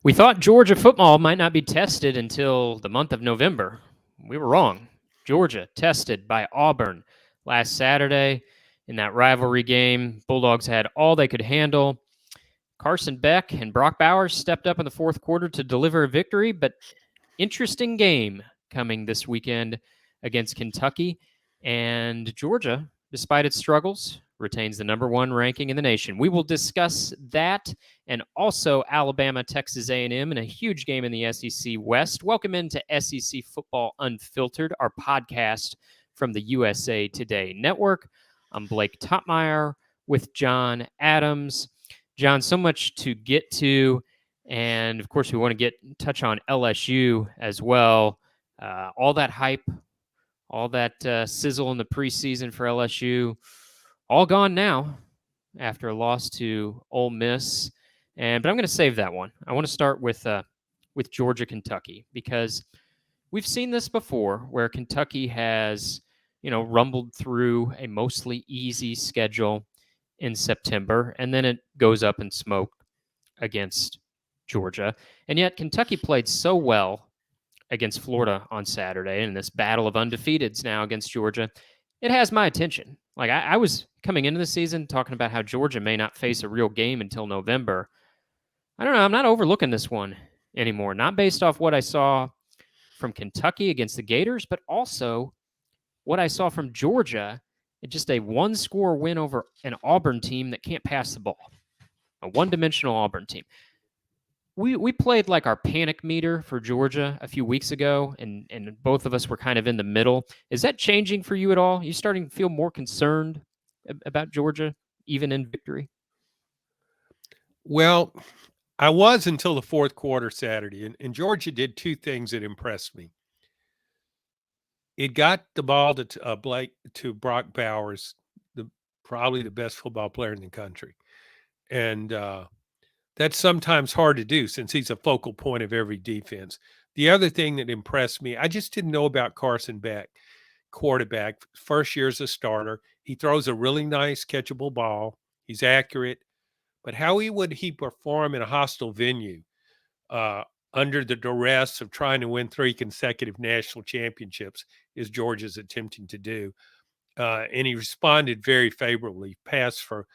We thought Georgia football might not be tested until the month of November. We were wrong. Georgia tested by Auburn last Saturday in that rivalry game. Bulldogs had all they could handle. Carson Beck and Brock Bowers stepped up in the fourth quarter to deliver a victory, but interesting game coming this weekend against Kentucky. And Georgia, despite its struggles, retains the number one ranking in the nation. We will discuss that and also Alabama, Texas A&M in a huge game in the SEC West. Welcome into SEC Football Unfiltered, our podcast from the USA Today Network. I'm Blake Toppmeyer with John Adams. John, so much to get to, and of course we want to touch on LSU as well. All that hype, all that sizzle in the preseason for LSU, all gone now after a loss to Ole Miss. But I'm going to save that one. I want to start with Georgia, Kentucky, because we've seen this before, where Kentucky has, rumbled through a mostly easy schedule in September, and then it goes up in smoke against Georgia. And yet Kentucky played so well against Florida on Saturday in this battle of undefeateds now against Georgia. It has my attention. Like I was coming into the season talking about how Georgia may not face a real game until November. I don't know. I'm not overlooking this one anymore, not based off what I saw from Kentucky against the Gators, but also what I saw from Georgia. It's just a one-score win over an Auburn team that can't pass the ball, a one-dimensional Auburn team. We played like our panic meter for Georgia a few weeks ago, and both of us were kind of in the middle. Is that changing for you at all? You starting to feel more concerned about Georgia, even in victory? Well, I was until the fourth quarter Saturday, and Georgia did two things that impressed me. It got the ball to Brock Bowers, probably the best football player in the country, and that's sometimes hard to do since he's a focal point of every defense. The other thing that impressed me, I just didn't know about Carson Beck, quarterback. First year as a starter, he throws a really nice catchable ball. He's accurate, but how would he perform in a hostile venue? Under the duress of trying to win 3 consecutive national championships, is Georgia's attempting to do. And he responded very favorably. Passed for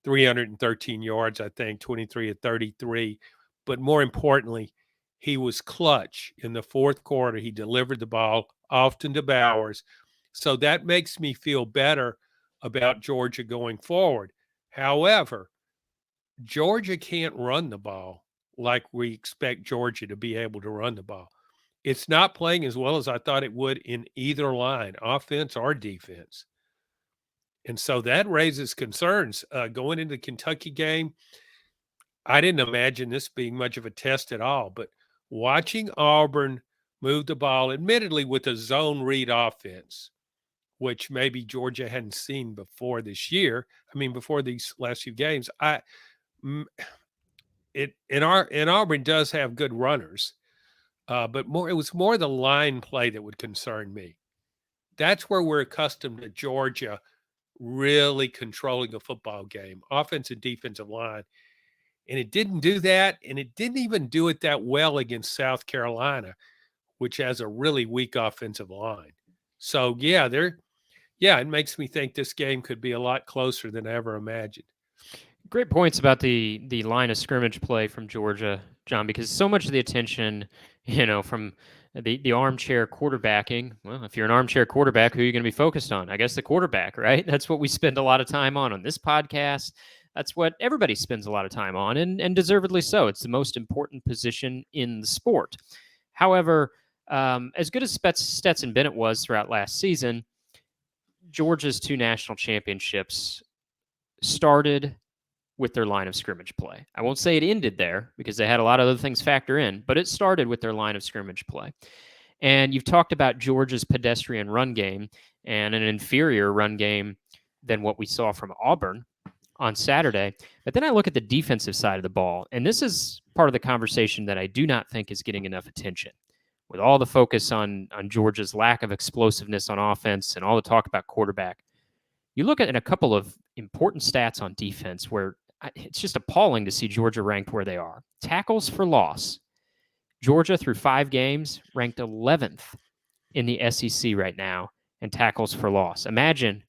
313 yards, I think, 23 of 33. But more importantly, he was clutch in the fourth quarter. He delivered the ball often to Bowers. So that makes me feel better about Georgia going forward. However, Georgia can't run the ball like we expect Georgia to be able to run the ball. It's not playing as well as I thought it would in either line, offense or defense. And so that raises concerns. Going into the Kentucky game, I didn't imagine this being much of a test at all. But watching Auburn move the ball, admittedly with a zone read offense, which maybe Georgia hadn't seen before this year. I mean, before these last few games, Auburn does have good runners, but it was more the line play that would concern me. That's where we're accustomed to Georgia really controlling a football game, offensive, defensive line. And it didn't do that, and it didn't even do it that well against South Carolina, which has a really weak offensive line. So, it makes me think this game could be a lot closer than I ever imagined. Great points about the line of scrimmage play from Georgia, John, because so much of the attention, from the armchair quarterbacking. Well, if you're an armchair quarterback, who are you going to be focused on? I guess the quarterback, right? That's what we spend a lot of time on this podcast. That's what everybody spends a lot of time on, and deservedly so. It's the most important position in the sport. However, as good as Stetson Bennett was throughout last season, Georgia's 2 national championships started with their line of scrimmage play. I won't say it ended there because they had a lot of other things factor in, but it started with their line of scrimmage play. And you've talked about Georgia's pedestrian run game and an inferior run game than what we saw from Auburn on Saturday. But then I look at the defensive side of the ball, and this is part of the conversation that I do not think is getting enough attention. With all the focus on Georgia's lack of explosiveness on offense and all the talk about quarterback, you look at a couple of important stats on defense where it's just appalling to see Georgia ranked where they are. Tackles for loss. Georgia, through 5 games, ranked 11th in the SEC right now in tackles for loss. Imagine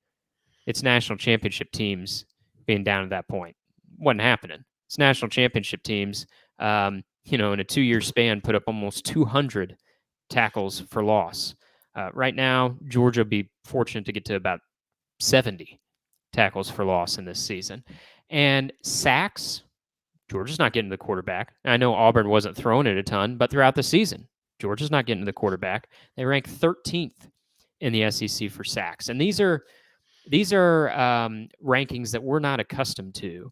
its national championship teams being down at that point. Wasn't happening. It's national championship teams, in a 2-year span, put up almost 200 tackles for loss. Right now, Georgia will be fortunate to get to about 70 tackles for loss in this season. And sacks, Georgia's not getting to the quarterback. I know Auburn wasn't throwing it a ton, but throughout the season, Georgia's not getting to the quarterback. They rank 13th in the SEC for sacks. And these are rankings that we're not accustomed to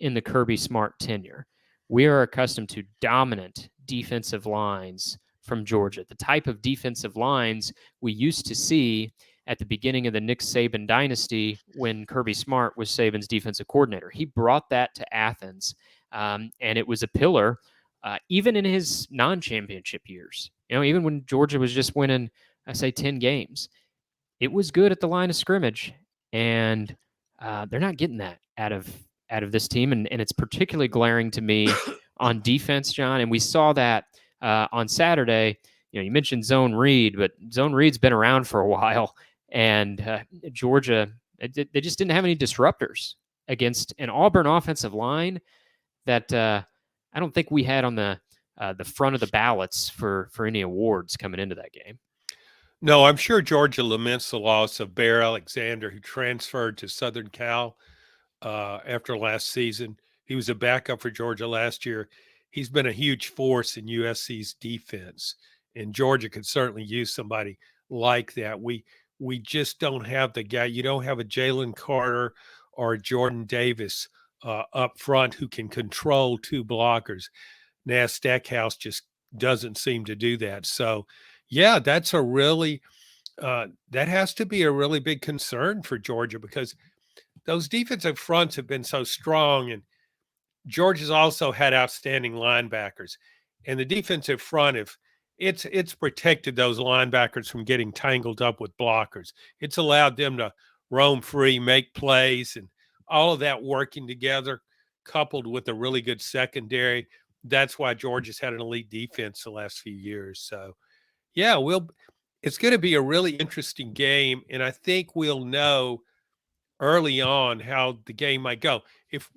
in the Kirby Smart tenure. We are accustomed to dominant defensive lines from Georgia, the type of defensive lines we used to see at the beginning of the Nick Saban dynasty when Kirby Smart was Saban's defensive coordinator. He brought that to Athens, and it was a pillar even in his non-championship years. Even when Georgia was just winning, I say 10 games, it was good at the line of scrimmage, and they're not getting that out of this team, and it's particularly glaring to me on defense, John. And we saw that on Saturday. You mentioned zone read, but zone read's been around for a while, and Georgia, they just didn't have any disruptors against an Auburn offensive line that I don't think we had on the front of the ballots for any awards coming into that game. No, I'm sure Georgia laments the loss of Bear Alexander, who transferred to Southern Cal after last season. He was a backup for Georgia last year. He's been a huge force in USC's defense, and Georgia could certainly use somebody like that. We just don't have the guy. You don't have a Jalen Carter or a Jordan Davis up front who can control 2 blockers. Nas Stackhouse just doesn't seem to do that. So, yeah, that's a really that has to be a really big concern for Georgia, because those defensive fronts have been so strong, and Georgia's also had outstanding linebackers. And the defensive front, if it's protected those linebackers from getting tangled up with blockers. It's allowed them to roam free, make plays, and all of that working together, coupled with a really good secondary. That's why Georgia's had an elite defense the last few years. So, yeah, it's going to be a really interesting game, and I think we'll know early on how the game might go. If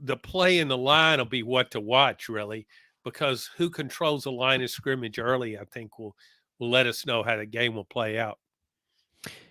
the play in the line will be what to watch, really, because who controls the line of scrimmage early, I think will let us know how the game will play out.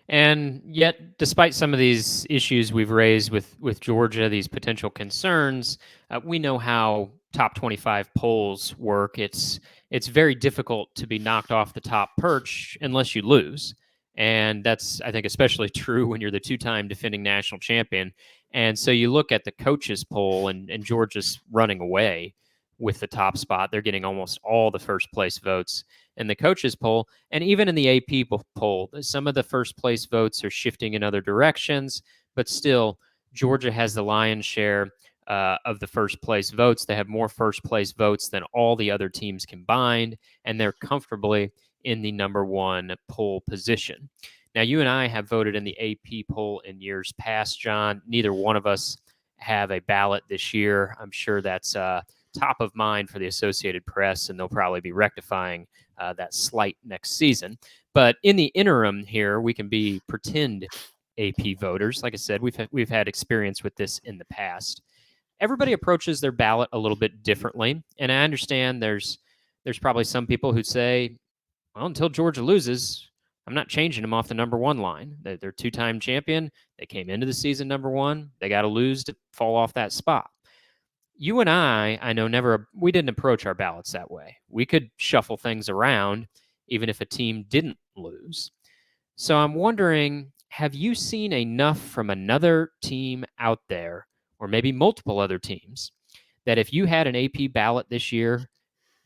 And yet, despite some of these issues we've raised with Georgia, these potential concerns, we know how top 25 polls work. It's very difficult to be knocked off the top perch unless you lose. And that's, I think, especially true when you're the 2-time defending national champion. And so you look at the coaches poll, and Georgia's running away with the top spot. They're getting almost all the first place votes in the coaches poll. And even in the AP poll, some of the first place votes are shifting in other directions, but still, Georgia has the lion's share of the first place votes. They have more first place votes than all the other teams combined, and they're comfortably in the number 1 poll position. Now, you and I have voted in the AP poll in years past, John. Neither one of us have a ballot this year. I'm sure that's top of mind for the Associated Press, and they'll probably be rectifying that slight next season. But in the interim here, we can be pretend AP voters. Like I said, we've had experience with this in the past. Everybody approaches their ballot a little bit differently, and I understand there's probably some people who say, well, until Georgia loses, I'm not changing them off the number 1 line. They're 2-time champion. They came into the season number 1. They got to lose to fall off that spot. You and I know we didn't approach our ballots that way. We could shuffle things around even if a team didn't lose. So I'm wondering, have you seen enough from another team out there, or maybe multiple other teams, that if you had an AP ballot this year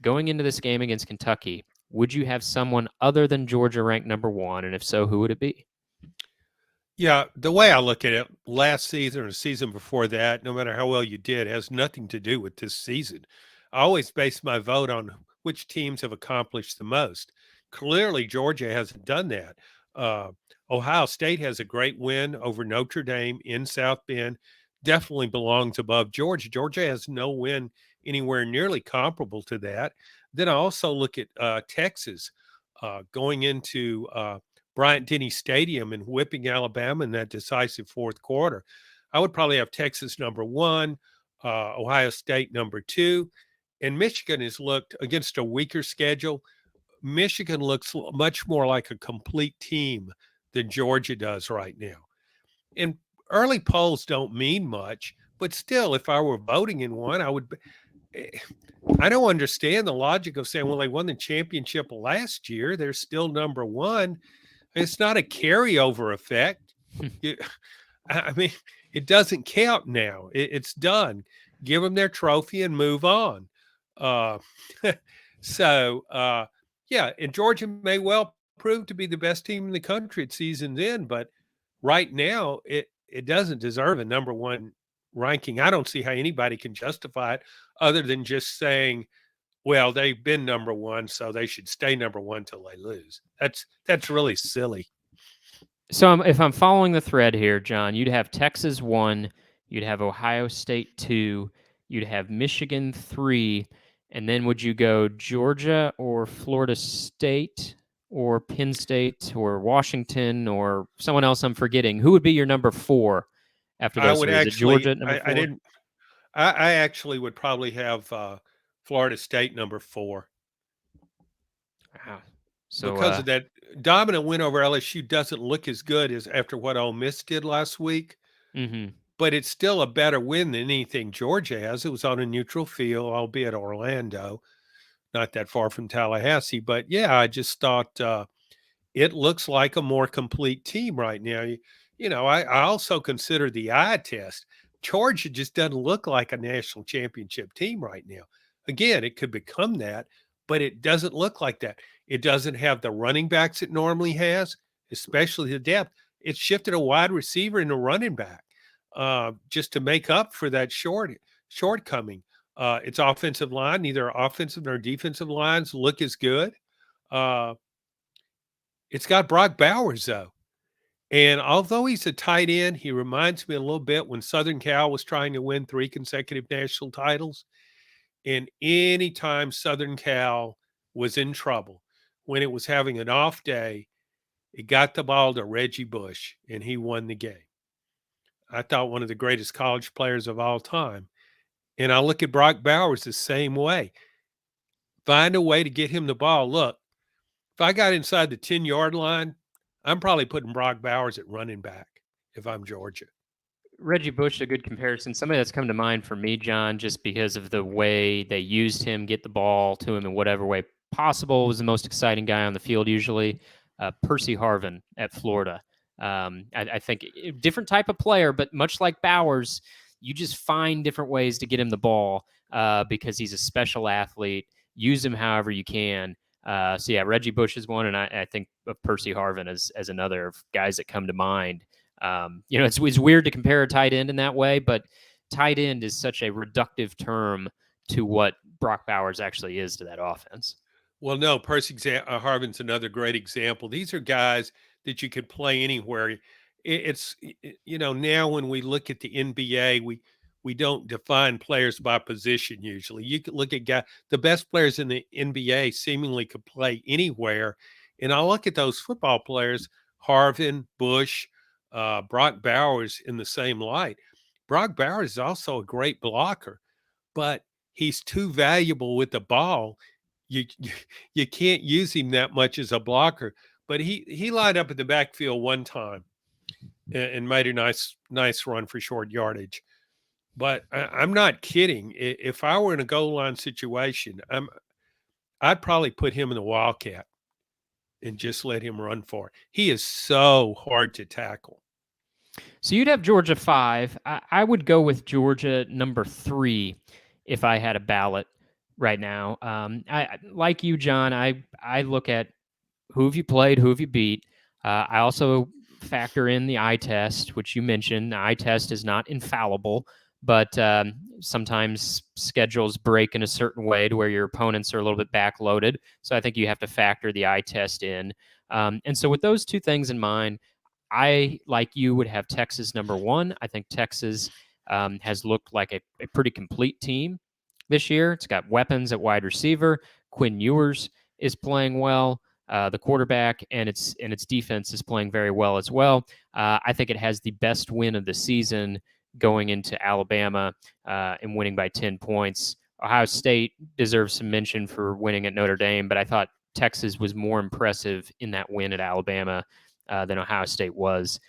going into this game against Kentucky, would you have someone other than Georgia ranked number 1? And if so, who would it be? Yeah, the way I look at it, last season or the season before that, no matter how well you did, has nothing to do with this season. I always base my vote on which teams have accomplished the most. Clearly, Georgia hasn't done that. Ohio State has a great win over Notre Dame in South Bend. definitely belongs above Georgia. Georgia has no win anywhere nearly comparable to that. Then I also look at Texas going into Bryant Denny Stadium and whipping Alabama in that decisive fourth quarter. I would probably have Texas number one, Ohio State number two, and Michigan has looked against a weaker schedule. Michigan looks much more like a complete team than Georgia does right now. And early polls don't mean much, but still, if I were voting in one, I would. I don't understand the logic of saying, well, they won the championship last year. They're still number one. It's not a carryover effect. You, I mean, it doesn't count now. It's done. Give them their trophy and move on. Uh, yeah, and Georgia may well prove to be the best team in the country at season's end, but right now it doesn't deserve a number one ranking. I don't see how anybody can justify it other than just saying, well, they've been number one, so they should stay number one till they lose. That's really silly. So if I'm following the thread here, John, you'd have Texas 1, you'd have Ohio State 2, you'd have Michigan 3, and then would you go Georgia or Florida State or Penn State or Washington or someone else I'm forgetting? Who would be your number 4 after I those would three? Is it actually, Georgia at number 4? I didn't, I actually would probably have Florida State number 4 Wow. So, because of that dominant win over LSU doesn't look as good as after what Ole Miss did last week. mhm. But it's still a better win than anything Georgia has. It was on a neutral field, albeit Orlando, not that far from Tallahassee. But yeah, I just thought it looks like a more complete team right now. I also consider the eye test. Georgia just doesn't look like a national championship team right now. Again, it could become that, but it doesn't look like that. It doesn't have the running backs it normally has, especially the depth. It's shifted a wide receiver into running back just to make up for that shortcoming. Its offensive line, neither offensive nor defensive lines look as good. Uh, it's got Brock Bowers, though. And although he's a tight end, he reminds me a little bit when Southern Cal was trying to win 3 consecutive national titles. And anytime Southern Cal was in trouble, when it was having an off day, it got the ball to Reggie Bush, and he won the game. I thought one of the greatest college players of all time. And I look at Brock Bowers the same way. Find a way to get him the ball. Look, if I got inside the 10-yard line, I'm probably putting Brock Bowers at running back if I'm Georgia. Reggie Bush, a good comparison. Somebody that's come to mind for me, John, just because of the way they used him, get the ball to him in whatever way possible, was the most exciting guy on the field usually. Percy Harvin at Florida. I think different type of player, but much like Bowers, you just find different ways to get him the ball because he's a special athlete. Use him however you can. So yeah, Reggie Bush is one, and I think of Percy Harvin as another of guys that come to mind. It's weird to compare a tight end in that way, but tight end is such a reductive term to what Brock Bowers actually is to that offense. Well, no, Percy Harvin's another great example. These are guys that you could play anywhere. Now when we look at the NBA, we don't define players by position usually. You could look at the best players in the NBA seemingly could play anywhere. And I look at those football players, Harvin, Bush, Brock Bowers in the same light. Brock Bowers is also a great blocker, but he's too valuable with the ball. You can't use him that much as a blocker. But he lined up in the backfield one time and made a nice run for short yardage. But I'm not kidding. If I were in a goal line situation, I'd probably put him in the Wildcat and just let him run for it. He is so hard to tackle. So you'd have Georgia 5. I would go with Georgia number 3 if I had a ballot right now. I like you, John. I look at who have you played, who have you beat. I also factor in the eye test, which you mentioned. The eye test is not infallible, but sometimes schedules break in a certain way to where your opponents are a little bit backloaded. So I think you have to factor the eye test in. And so with those two things in mind, I, like you, would have Texas number 1. I think Texas has looked like a pretty complete team this year. It's got weapons at wide receiver. Quinn Ewers is playing well. The quarterback and its defense is playing very well as well. I think it has the best win of the season going into Alabama and winning by 10 points. Ohio State deserves some mention for winning at Notre Dame, but I thought Texas was more impressive in that win at Alabama than Ohio State was,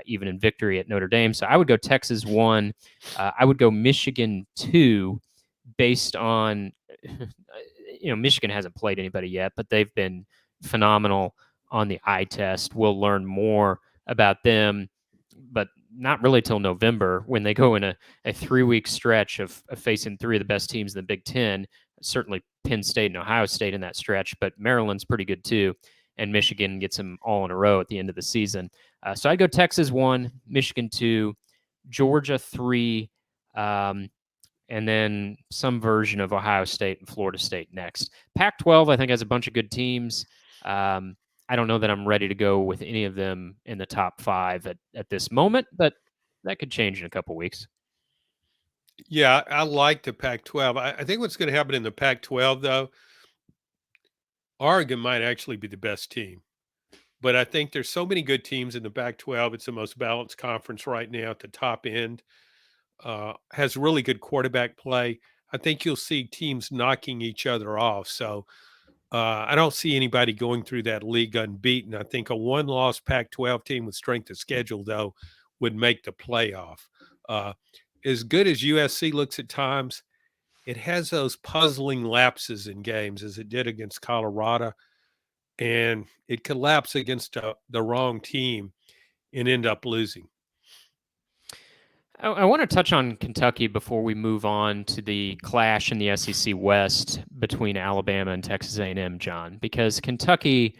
even in victory at Notre Dame. So I would go Texas 1. I would go Michigan 2 based on, Michigan hasn't played anybody yet, but they've been phenomenal on the eye test. We'll learn more about them, but not really till November when they go in a 3-week stretch of facing three of the best teams in the Big Ten. Certainly Penn State and Ohio State in that stretch, but Maryland's pretty good too. And Michigan gets them all in a row at the end of the season. So I'd go Texas 1, Michigan 2, Georgia 3, and then some version of Ohio State and Florida State next. Pac-12, I think, has a bunch of good teams. I don't know that I'm ready to go with any of them in the top 5 at this moment, but that could change in a couple weeks. Yeah, I like the Pac-12. I think what's going to happen in the Pac-12, though, Oregon might actually be the best team. But I think there's so many good teams in the Pac-12. It's the most balanced conference right now at the top end. Has really good quarterback play. I think you'll see teams knocking each other off. So I don't see anybody going through that league unbeaten. I think a one-loss Pac-12 team with strength of schedule, though, would make the playoff. As good as USC looks at times, it has those puzzling lapses in games as it did against Colorado, and it collapsed against the wrong team and end up losing. I want to touch on Kentucky before we move on to the clash in the SEC West between Alabama and Texas A&M, John, because Kentucky,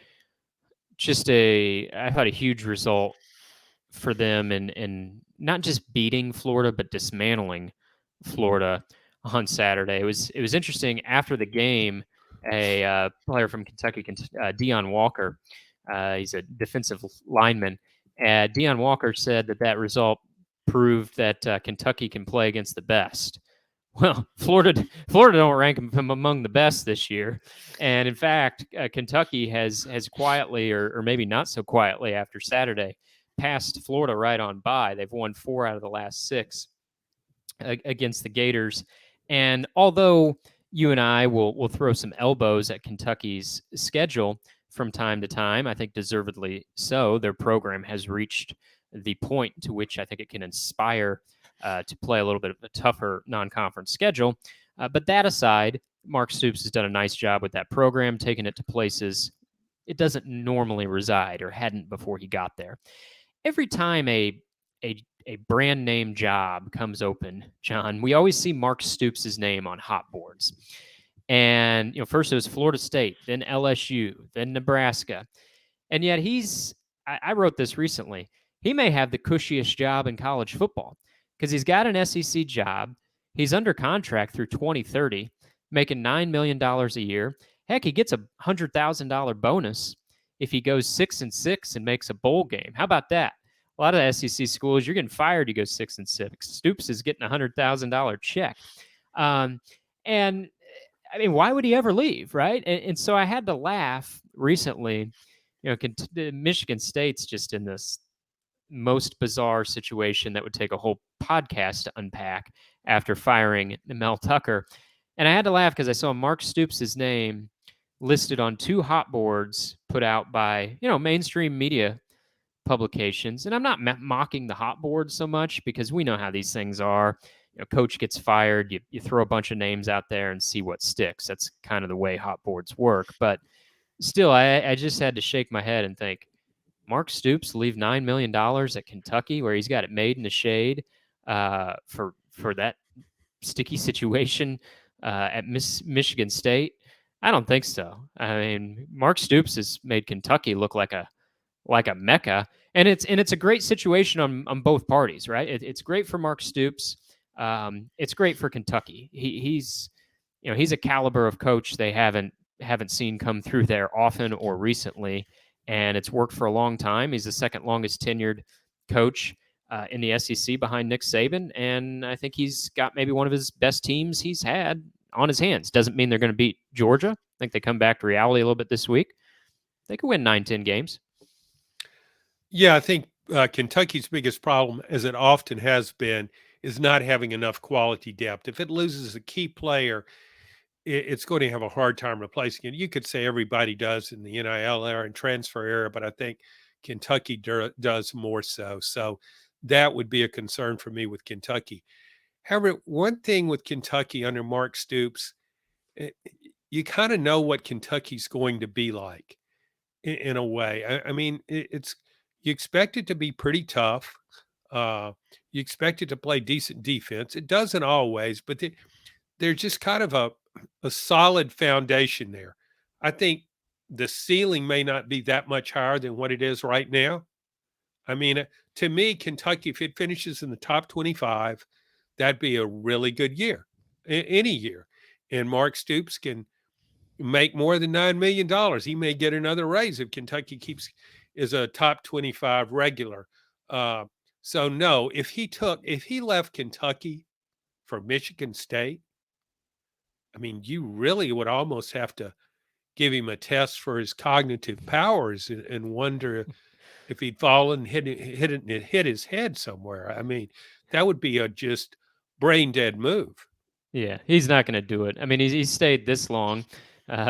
I thought a huge result for them in not just beating Florida, but dismantling Florida on Saturday. It was interesting. After the game, a player from Kentucky, Deion Walker, he's a defensive lineman. Deion Walker said that result proved that Kentucky can play against the best. Well, Florida don't rank them among the best this year, and in fact, Kentucky has quietly, or maybe not so quietly, after Saturday, passed Florida right on by. They've won 4 out of the last 6 against the Gators, and although you and I will throw some elbows at Kentucky's schedule from time to time, I think deservedly so. Their program has reached the point to which I think it can inspire to play a little bit of a tougher non-conference schedule. But that aside, Mark Stoops has done a nice job with that program, taking it to places it doesn't normally reside or hadn't before he got there. Every time a brand name job comes open, John, we always see Mark Stoops' name on hot boards. And first it was Florida State, then LSU, then Nebraska. And yet I wrote this recently, he may have the cushiest job in college football because he's got an SEC job. He's under contract through 2030, making $9 million a year. Heck, he gets a $100,000 bonus if he goes 6-6 and makes a bowl game. How about that? A lot of SEC schools, you're getting fired, you go 6-6. Stoops is getting a $100,000 check. And I mean, why would he ever leave, right? And so I had to laugh recently. Michigan State's just in this most bizarre situation that would take a whole podcast to unpack after firing Mel Tucker. And I had to laugh because I saw Mark Stoops' name listed on 2 hot boards put out by, mainstream media publications. And I'm not mocking the hot board so much because we know how these things are. Coach gets fired, you throw a bunch of names out there and see what sticks. That's kind of the way hot boards work. But still, I just had to shake my head and think, Mark Stoops leave $9 million at Kentucky where he's got it made in the shade for that sticky situation at Michigan State? I don't think so. I mean, Mark Stoops has made Kentucky look like a mecca, and it's a great situation on both parties, right? It's great for Mark Stoops. It's great for Kentucky. He's a caliber of coach they haven't seen come through there often or recently, and it's worked for a long time. He's the second longest tenured coach in the SEC behind Nick Saban, and I think he's got maybe one of his best teams he's had on his hands. Doesn't mean they're going to beat Georgia. I think they come back to reality a little bit this week. They could win 9-10 games. Yeah, I think Kentucky's biggest problem, as it often has been, is not having enough quality depth. If it loses a key player, it's going to have a hard time replacing it. You could say everybody does in the NIL era and transfer era, but I think Kentucky does more so. So that would be a concern for me with Kentucky. However, one thing with Kentucky under Mark Stoops, you kind of know what Kentucky's going to be like in a way. I mean, it's you expect it to be pretty tough. You expect it to play decent defense. It doesn't always, but there's just kind of a solid foundation there. I think the ceiling may not be that much higher than what it is right now. I mean, to me, Kentucky, if it finishes in the top 25, that'd be a really good year, any year. And Mark Stoops can make more than $9 million. He may get another raise if Kentucky is a top 25 regular. So no, if he left Kentucky for Michigan State, I mean, you really would almost have to give him a test for his cognitive powers and wonder if he'd fallen and hit his head somewhere. I mean, that would be a just brain dead move. Yeah, he's not going to do it. I mean, he's stayed this long.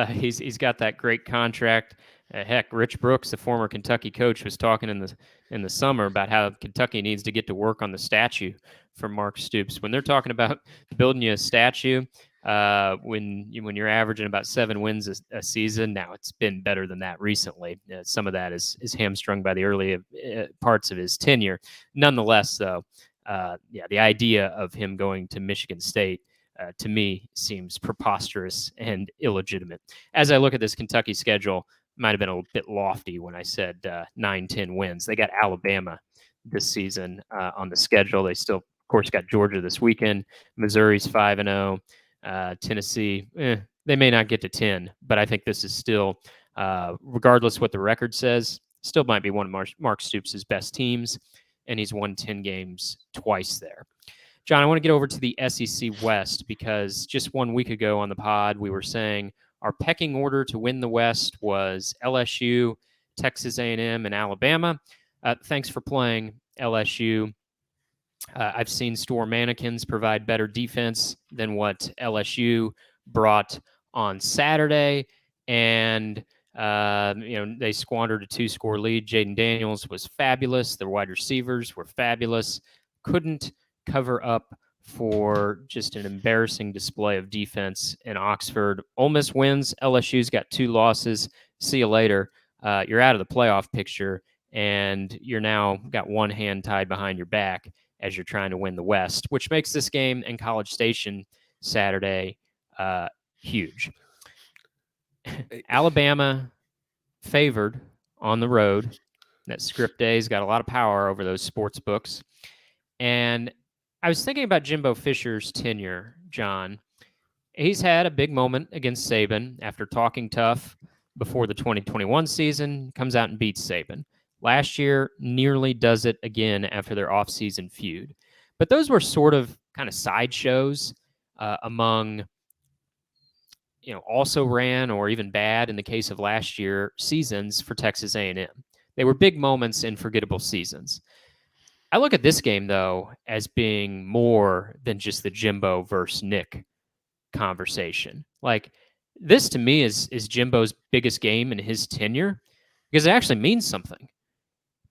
He's got that great contract. Heck, Rich Brooks, the former Kentucky coach, was talking in the summer about how Kentucky needs to get to work on the statue for Mark Stoops. When they're talking about building you a statue, when you're averaging about 7 wins a season, now it's been better than that recently. Some of that is hamstrung by the early parts of his tenure. Nonetheless, though, yeah, the idea of him going to Michigan State to me seems preposterous and illegitimate. As I look at this Kentucky schedule, might have been a bit lofty when I said 9-10 wins. They got Alabama this season on the schedule. They still, of course, got Georgia this weekend. Missouri's 5-0. Tennessee, they may not get to 10, but I think this is still, regardless what the record says, still might be one of Mark Stoops' best teams, and he's won 10 games twice there. John, I want to get over to the SEC West because just 1 week ago on the pod, we were saying our pecking order to win the West was LSU, Texas A&M, and Alabama. Thanks for playing LSU. I've seen store mannequins provide better defense than what LSU brought on Saturday, and they squandered a 2-score lead. Jaden Daniels was fabulous. Their wide receivers were fabulous. Couldn't cover up for just an embarrassing display of defense in Oxford. Ole Miss wins. LSU's got 2 losses. See you later. You're out of the playoff picture, and you're now got one hand tied behind your back as you're trying to win the West, which makes this game in College Station Saturday huge. Alabama favored on the road. That script day's got a lot of power over those sports books. And I was thinking about Jimbo Fisher's tenure, John. He's had a big moment against Saban after talking tough before the 2021 season, comes out and beats Saban. Last year, nearly does it again after their offseason feud. But those were sort of kind of sideshows among, also ran or even bad in the case of last year seasons for Texas A&M. They were big moments in forgettable seasons. I look at this game, though, as being more than just the Jimbo versus Nick conversation. Like, this to me is Jimbo's biggest game in his tenure because it actually means something.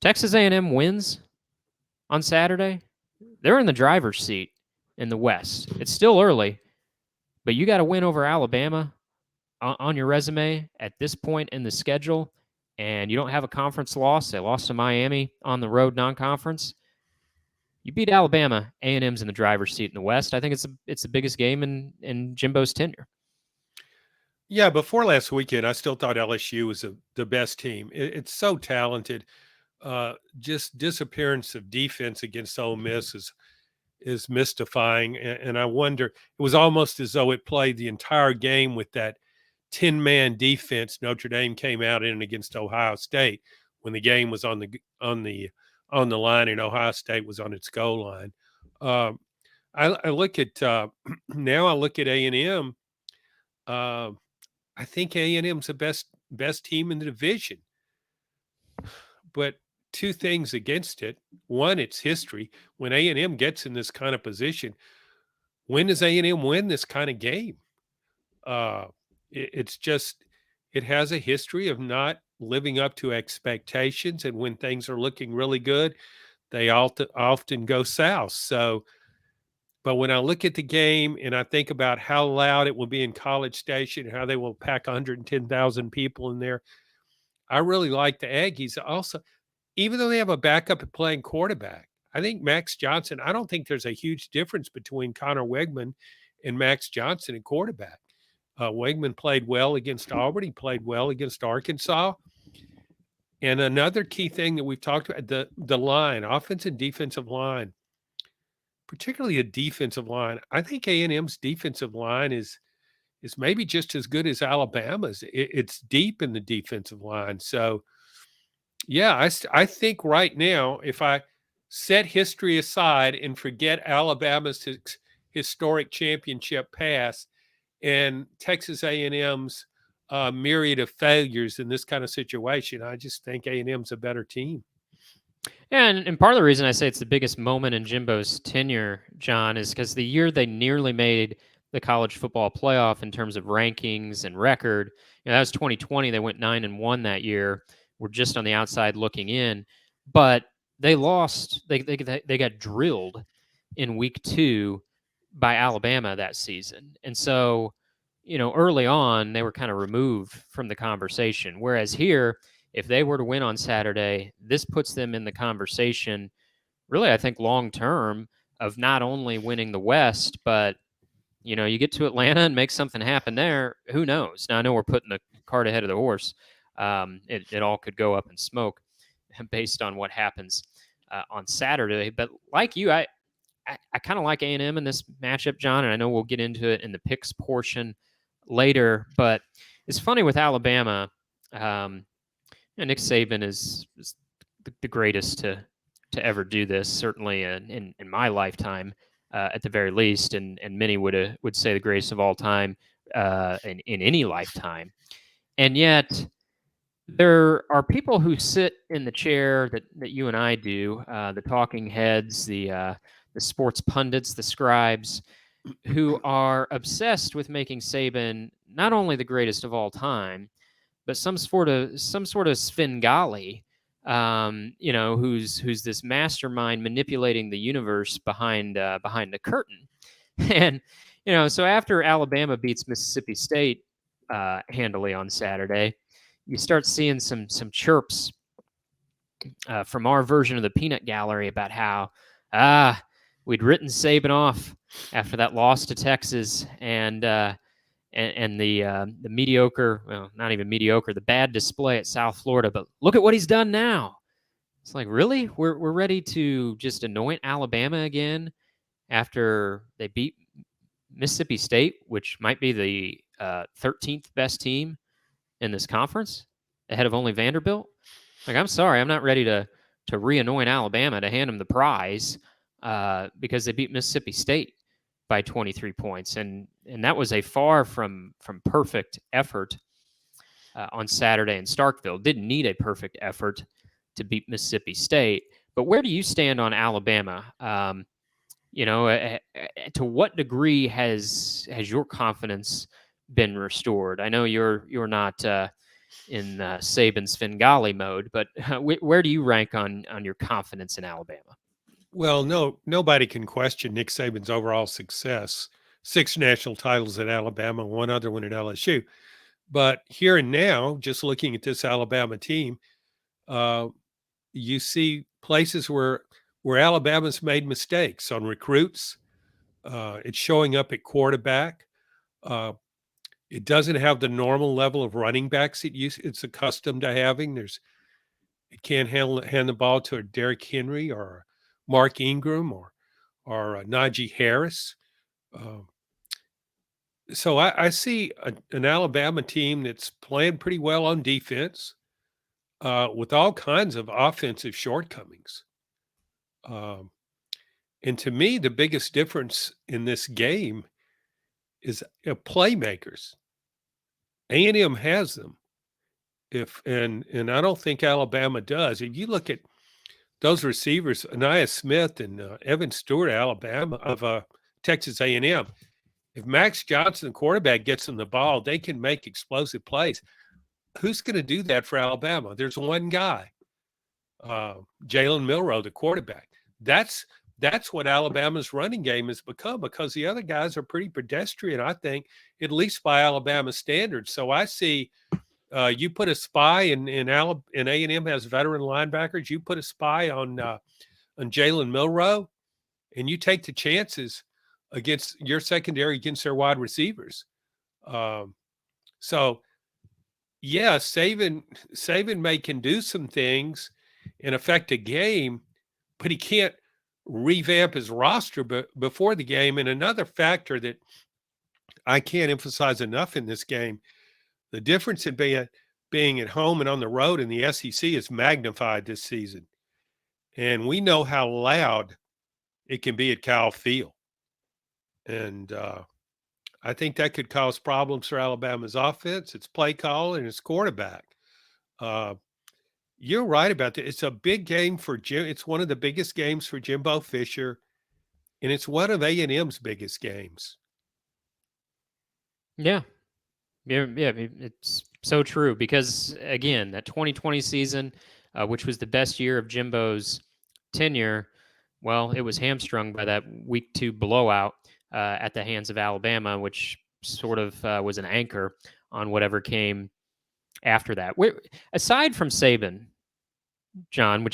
Texas A&M wins on Saturday. They're in the driver's seat in the West. It's still early, but you got to win over Alabama on your resume at this point in the schedule, and you don't have a conference loss. They lost to Miami on the road non-conference. You beat Alabama, A&M's in the driver's seat in the West. I think it's the biggest game in Jimbo's tenure. Yeah, before last weekend, I still thought LSU was the best team. It's so talented. Just disappearance of defense against Ole Miss is mystifying, and I wonder. It was almost as though it played the entire game with that 10-man defense Notre Dame came out in against Ohio State when the game was on the on the line, and Ohio State was on its goal line. Um, I look at now. I look at A&M. Uh, I think A&M's the best team in the division, but two things against it. One, it's history. When A&M gets in this kind of position, when does A&M win this kind of game? Uh, it's just it has a history of not living up to expectations, and when things are looking really good, they often go south. So, but when I look at the game and I think about how loud it will be in College Station, how they will pack 110,000 people in there, I really like the Aggies. Also, even though they have a backup at playing quarterback, I think Max Johnson. I don't think there's a huge difference between Connor Wegman and Max Johnson at quarterback. Wegman played well against Auburn. He played well against Arkansas. And another key thing that we've talked about, the line, offensive and defensive line, particularly a defensive line. I think A&M's defensive line is maybe just as good as Alabama's. It's deep in the defensive line. So, yeah, I think right now, if I set history aside and forget Alabama's historic championship pass and Texas A&M's myriad of failures in this kind of situation, I just think A&M's a better team. And part of the reason I say it's the biggest moment in Jimbo's tenure, John, is because the year they nearly made the college football playoff in terms of rankings and record, that was 2020. They went 9-1 that year. We're just on the outside looking in, but they lost. They got drilled in week 2 by Alabama that season, and so early on they were kind of removed from the conversation. Whereas here, if they were to win on Saturday, this puts them in the conversation, really, I think, long term, of not only winning the West, but you get to Atlanta and make something happen there. Who knows? Now I know we're putting the cart ahead of the horse. It all could go up in smoke based on what happens on Saturday. But like you, I kind of like A&M in this matchup, John, and I know we'll get into it in the picks portion later. But it's funny with Alabama. Nick Saban is the greatest to ever do this, certainly in my lifetime, at the very least, and many would say the greatest of all time in any lifetime. And yet, there are people who sit in the chair that you and I do, the talking heads, the sports pundits, the scribes, who are obsessed with making Saban not only the greatest of all time, but some sort of Svengali, who's this mastermind manipulating the universe behind the curtain. And so after Alabama beats Mississippi State handily on Saturday, you start seeing some chirps from our version of the peanut gallery about how we'd written Saban off after that loss to Texas, and the mediocre, well, not even mediocre, the bad display at South Florida. But look at what he's done now. It's like, really? We're ready to just anoint Alabama again after they beat Mississippi State, which might be the 13th best team in this conference, ahead of only Vanderbilt. Like, I'm sorry, I'm not ready to re-anoint Alabama, to hand them the prize because they beat Mississippi State by 23 points, and that was a far from perfect effort on Saturday in Starkville. Didn't need a perfect effort to beat Mississippi State. But where do you stand on Alabama? To what degree has your confidence been restored? I know you're not in Saban Svengali mode, but where do you rank on your confidence in Alabama? Well, nobody can question Nick Saban's overall success. 6 national titles at Alabama, one other one at LSU. But here and now, just looking at this Alabama team, uh, you see places where Alabama's made mistakes on recruits. It's showing up at quarterback. Uh, it doesn't have the normal level of running backs it's accustomed to having. It can't hand the ball to a Derrick Henry or Mark Ingram or Najee Harris. Uh, so I see an Alabama team that's playing pretty well on defense with all kinds of offensive shortcomings. Um, and to me, the biggest difference in this game is playmakers. A&M has them. And I don't think Alabama does. If you look at those receivers, Anaya Smith and Evan Stewart, Alabama of Texas A&M. If Max Johnson, the quarterback, gets them the ball, they can make explosive plays. Who's going to do that for Alabama? There's one guy, Jalen Milroe, the quarterback. That's what Alabama's running game has become, because the other guys are pretty pedestrian, I think, at least by Alabama standards. So I see you put a spy in A&M has veteran linebackers. You put a spy on Jalen Milroe, and you take the chances against your secondary, against their wide receivers. So yeah, Saban can do some things and affect a game, but he can't revamp his roster before the game. And another factor that I can't emphasize enough in this game, the difference in being at home and on the road in the SEC is magnified this season. And we know how loud it can be at Kyle Field. And I think that could cause problems for Alabama's offense, its play call, and its quarterback. You're right about that. It's a big game for Jim. It's one of the biggest games for Jimbo Fisher, and it's one of A&M's biggest games. Yeah. Yeah, it's so true because, again, that 2020 season, which was the best year of Jimbo's tenure, well, it was hamstrung by that week 2 blowout at the hands of Alabama, which sort of was an anchor on whatever came after that. Aside from Saban, John,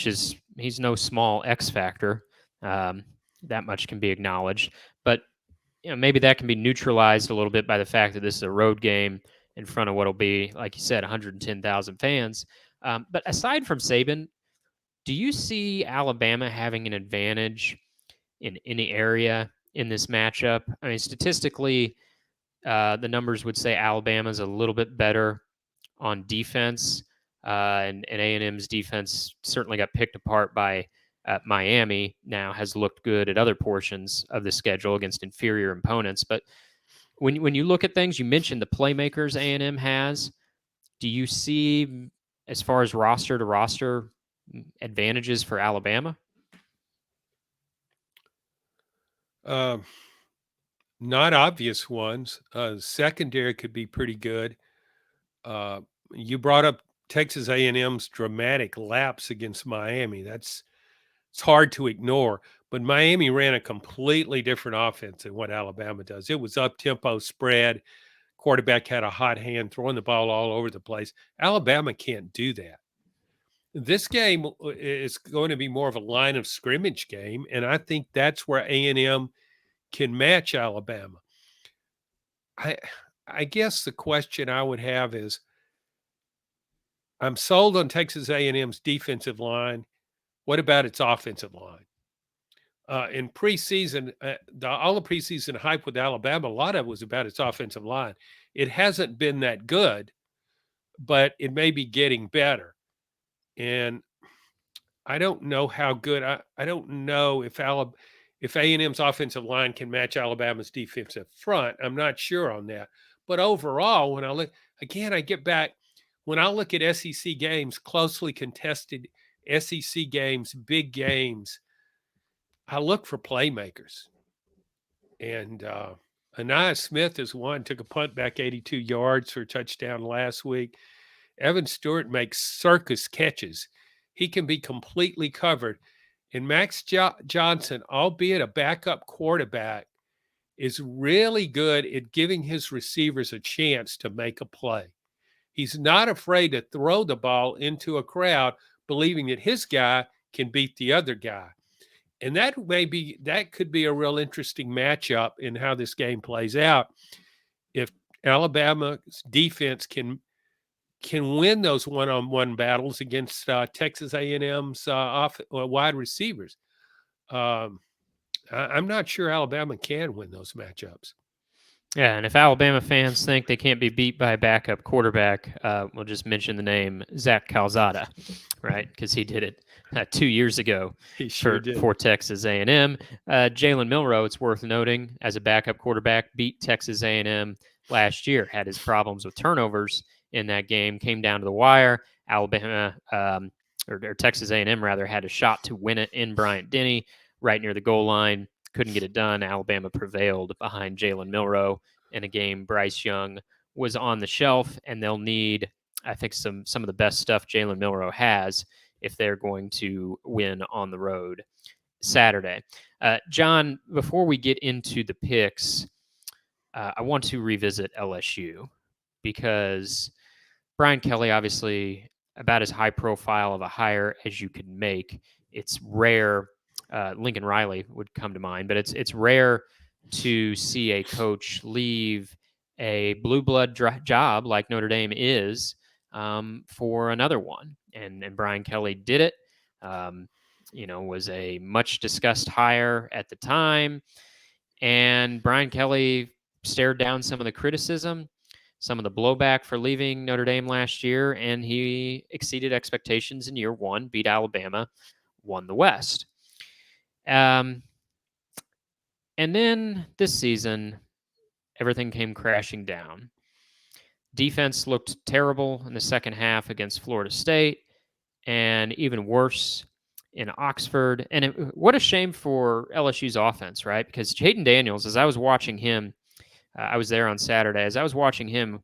he's no small X factor, that much can be acknowledged, but maybe that can be neutralized a little bit by the fact that this is a road game in front of what'll be, like you said, 110,000 fans. But aside from Saban, do you see Alabama having an advantage in any area in this matchup? I mean, statistically, the numbers would say Alabama's a little bit better on defense, and A&M's defense certainly got picked apart by Miami. Now has looked good at other portions of the schedule against inferior opponents. But when you look at things, you mentioned the playmakers A&M has. Do you see, as far as roster to roster, advantages for Alabama? Not obvious ones. Secondary could be pretty good. You brought up Texas A&M's dramatic lapse against Miami. It's hard to ignore. But Miami ran a completely different offense than what Alabama does. It was up-tempo spread. Quarterback had a hot hand, throwing the ball all over the place. Alabama can't do that. This game is going to be more of a line of scrimmage game, and I think that's where A&M can match Alabama. I guess the question I would have is, I'm sold on Texas A&M's defensive line. What about its offensive line? In preseason, all the preseason hype with Alabama, a lot of it was about its offensive line. It hasn't been that good, but it may be getting better. And I don't know how good. I don't know if A&M's offensive line can match Alabama's defensive front. I'm not sure on that. But overall, when I look again, I get back when I look at SEC games, closely contested SEC games, big games. I look for playmakers, and Anaya Smith is one. Took a punt back 82 yards for a touchdown last week. Evan Stewart makes circus catches. He can be completely covered. And Max Johnson, albeit a backup quarterback, is really good at giving his receivers a chance to make a play. He's not afraid to throw the ball into a crowd, believing that his guy can beat the other guy. And that could be a real interesting matchup in how this game plays out. If Alabama's defense can win those one-on-one battles against Texas A&M's wide receivers. I'm not sure Alabama can win those matchups. Yeah, and if Alabama fans think they can't be beat by a backup quarterback, we'll just mention the name Zach Calzada, right? Because he did it 2 years ago He sure did. for Texas A&M. Jalen Milroe, it's worth noting, as a backup quarterback, beat Texas A&M last year. Had his problems with turnovers in that game. Came down to the wire. Alabama or Texas A&M rather had a shot to win it in Bryant-Denny, right near the goal line. Couldn't get it done. Alabama prevailed behind Jalen Milroe in a game. Bryce Young was on the shelf, and they'll need, I think, some of the best stuff Jalen Milroe has if they're going to win on the road Saturday. John, before we get into the picks, I want to revisit LSU because Brian Kelly, obviously, about as high profile of a hire as you could make. It's rare. Lincoln Riley would come to mind, but it's rare to see a coach leave a blue blood job like Notre Dame is for another one. And Brian Kelly did it. Was a much discussed hire at the time. And Brian Kelly stared down some of the criticism, some of the blowback for leaving Notre Dame last year, and he exceeded expectations in year one, beat Alabama, won the West. And then this season, everything came crashing down. Defense looked terrible in the second half against Florida State, and even worse in Oxford. And what a shame for LSU's offense, right? Because Jayden Daniels, as I was watching him, I was there on Saturday. As I was watching him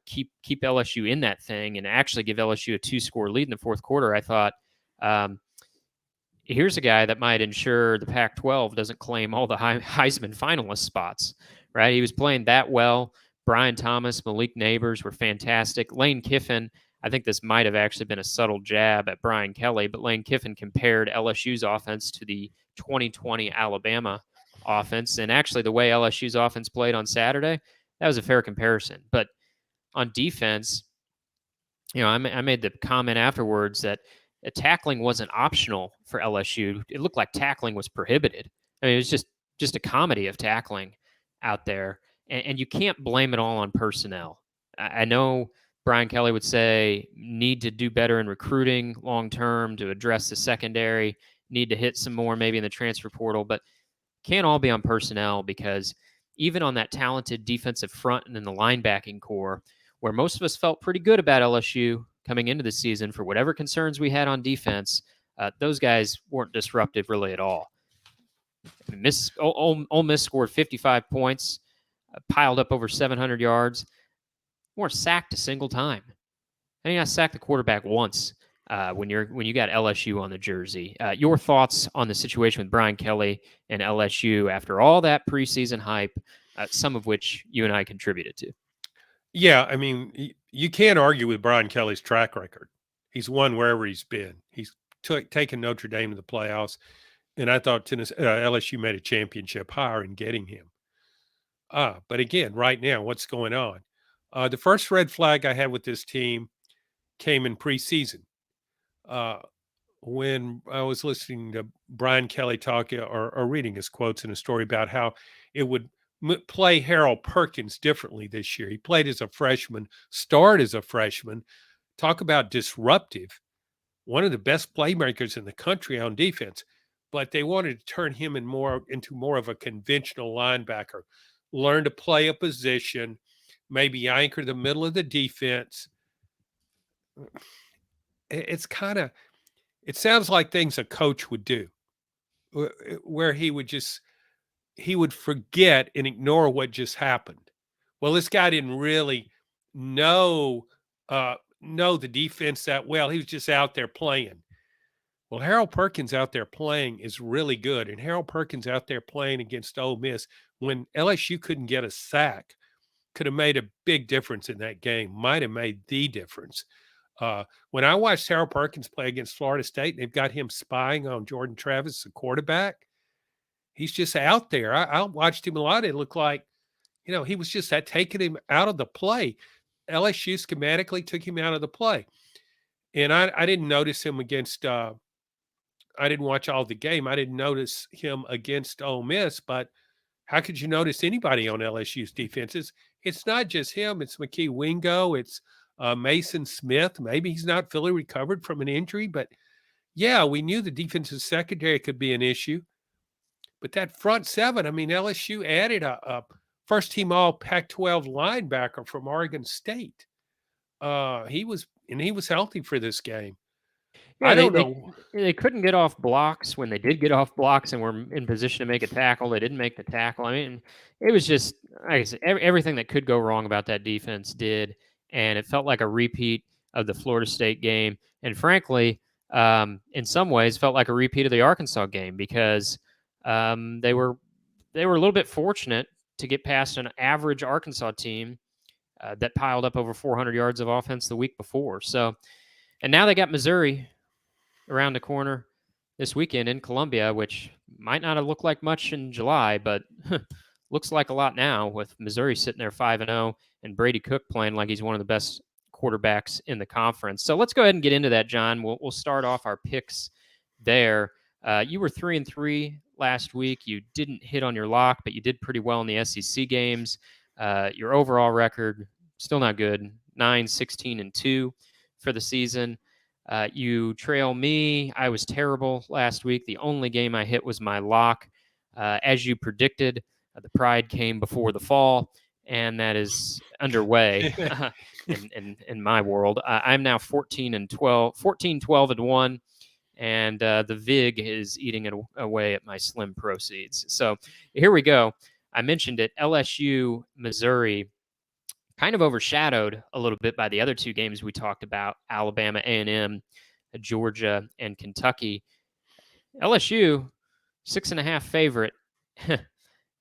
keep LSU in that thing and actually give LSU a 2-score lead in the fourth quarter, I thought, here's a guy that might ensure the Pac-12 doesn't claim all the Heisman finalist spots, right? He was playing that well. Brian Thomas, Malik Neighbors were fantastic. Lane Kiffin, I think this might have actually been a subtle jab at Brian Kelly, but Lane Kiffin compared LSU's offense to the 2020 Alabama offense. And actually, the way LSU's offense played on Saturday, that was a fair comparison. But on defense, I made the comment afterwards that tackling wasn't optional for LSU. It looked like tackling was prohibited. I mean, it was just a comedy of tackling out there. And you can't blame it all on personnel. I know Brian Kelly would say need to do better in recruiting long term to address the secondary, need to hit some more maybe in the transfer portal, but can't all be on personnel because even on that talented defensive front and in the linebacking core, where most of us felt pretty good about LSU coming into the season for whatever concerns we had on defense, those guys weren't disruptive really at all. Ole Miss scored 55 points, piled up over 700 yards, weren't sacked a single time. I think I sacked the quarterback once when you got LSU on the jersey. Your thoughts on the situation with Brian Kelly and LSU after all that preseason hype, some of which you and I contributed to? Yeah, I mean, you can't argue with Brian Kelly's track record. He's won wherever he's been. He's taken Notre Dame to the playoffs, and I thought LSU made a championship hire in getting him. But again, right now, what's going on? The first red flag I had with this team came in preseason. When I was listening to Brian Kelly talk or reading his quotes in a story about how it would play Harold Perkins differently this year. He played as a freshman, started as a freshman. Talk about disruptive. One of the best playmakers in the country on defense, but they wanted to turn him into more of a conventional linebacker, learn to play a position, maybe anchor the middle of the defense. It's kind of, it sounds like things a coach would do, where he would forget and ignore what just happened. Well, this guy didn't really know the defense that well. He was just out there playing. Well, Harold Perkins out there playing is really good, and Harold Perkins out there playing against Ole Miss when LSU couldn't get a sack could have made a big difference in that game. Might have made the difference. When I watched Harold Perkins play against Florida State, and they've got him spying on Jordan Travis, the quarterback. He's just out there. I watched him a lot. It looked like, he was just taking him out of the play. LSU schematically took him out of the play. And I didn't notice him against I didn't watch all the game. I didn't notice him against Ole Miss, but how could you notice anybody on LSU's defenses? It's not just him. It's McKee Wingo. It's Mason Smith. Maybe he's not fully recovered from an injury, but yeah, we knew the defensive secondary could be an issue, but that front seven, I mean, LSU added a first team all Pac 12 linebacker from Oregon State. He was healthy for this game. Yeah, I they don't they know. they couldn't get off blocks. When they did get off blocks and were in position to make a tackle, they didn't make the tackle. I mean, it was just like I said, everything that could go wrong about that defense did, and it felt like a repeat of the Florida State game. And frankly, in some ways, felt like a repeat of the Arkansas game because they were a little bit fortunate to get past an average Arkansas team that piled up over 400 yards of offense the week before. So, and now they got Missouri around the corner this weekend in Columbia, which might not have looked like much in July, but looks like a lot now with Missouri sitting there 5-0 and Brady Cook playing like he's one of the best quarterbacks in the conference. So let's go ahead and get into that, John. We'll start off our picks there. You were 3-3 last week. You didn't hit on your lock, but you did pretty well in the SEC games. Your overall record still not good, 9-16-2 for the season. You trail me. I was terrible last week. The only game I hit was my lock. As you predicted, the pride came before the fall, and that is underway in my world. I'm now 14-12, 14-12-1, and the VIG is eating it away at my slim proceeds. So here we go. I mentioned it, LSU, Missouri, kind of overshadowed a little bit by the other two games we talked about, Alabama A&M, Georgia, and Kentucky. LSU, 6.5 favorite